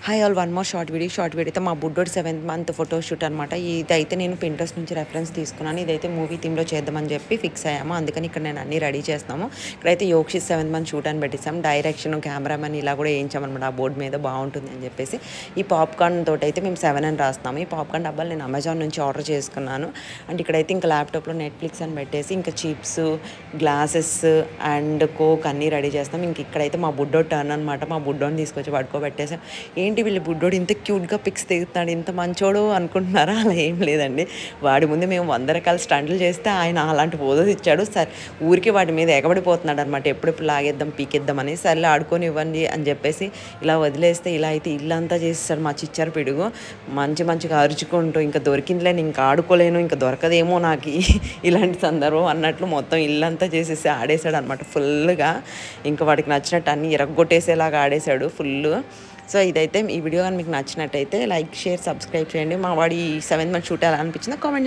Hi all, one more short వీడియోతో మా బుడ్డోడి 7th month photoshoot అనమాట. ఇదైతే నేను పింట్రెస్ట్ నుంచి రెఫరెన్స్ తీసుకున్నాను. ఇదైతే మూవీ థీమ్లో చేద్దామని చెప్పి ఫిక్స్ అయ్యాము. అందుకని ఇక్కడ నేను అన్నీ రెడీ చేస్తున్నాము. ఇక్కడైతే యోక్షిత్ 7th మంత్ షూట్ అని పెట్టేసాం. డైరెక్షన్, కెమెరామెన్ ఇలా కూడా వేయించామన్నమాట. ఆ బోర్డు మీద బాగుంటుంది అని చెప్పేసి ఈ పాప్కార్న్ తోటి అయితే మేము 7 అని రాస్తున్నాము. ఈ పాప్కార్న్ డబ్బాలు నేను అమెజాన్ నుంచి ఆర్డర్ చేసుకున్నాను. అండ్ ఇక్కడైతే ఇంకా ల్యాప్టాప్లో నెట్ఫ్లిక్స్ అని పెట్టేసి ఇంకా చిప్స్, గ్లాసెస్ అండ్ కోక్ అన్నీ రెడీ చేస్తాం. ఇంక ఇక్కడైతే మా బుడ్డోడు టర్న్ అనమాట. మా బుడ్డోని తీసుకొచ్చి పడుకోబెట్టేసాం. ఏంటి వీళ్ళు బుడ్డోడు ఇంత క్యూట్గా పిక్స్ దిగుతున్నాడు, ఇంత మంచోడు అనుకుంటున్నారా? అలా ఏం లేదండి. వాడి ముందు మేము 100 రకాల స్టంట్లు చేస్తే ఆయన అలాంటి పోజెస్ ఇచ్చాడు. సరే, ఊరికి వాడి మీద ఎగబడిపోతున్నాడు అనమాట. ఎప్పుడెప్పుడు లాగేద్దాం, పీకేద్దాం అని. సర్లే ఆడుకొని ఇవ్వండి అని చెప్పేసి ఇలా వదిలేస్తే ఇలా అయితే ఇల్లంతా చేసేసాడు మా చిచ్చారు పిడుగు. మంచిగా అరుచుకుంటూ ఇంకా దొరికిందిలేని, ఇంకా ఆడుకోలేను, ఇంకా దొరకదేమో నాకు ఇలాంటి సందర్భం అన్నట్లు మొత్తం ఇల్లంతా చేసేసి ఆడేశాడు అనమాట ఫుల్గా. ఇంకా వాడికి నచ్చినట్టు అన్నీ ఇరగొట్టేసేలాగా ఆడేశాడు ఫుల్. సో ఇదైతే ఈ వీడియో కానీ మీకు నచ్చినట్టయితే లైక్, షేర్, సబ్స్క్రైబ్ చేయండి. మా వాడి 7th మంత్ షూట్ ఎలా అనిపించిందో కామెంట్ చేయండి.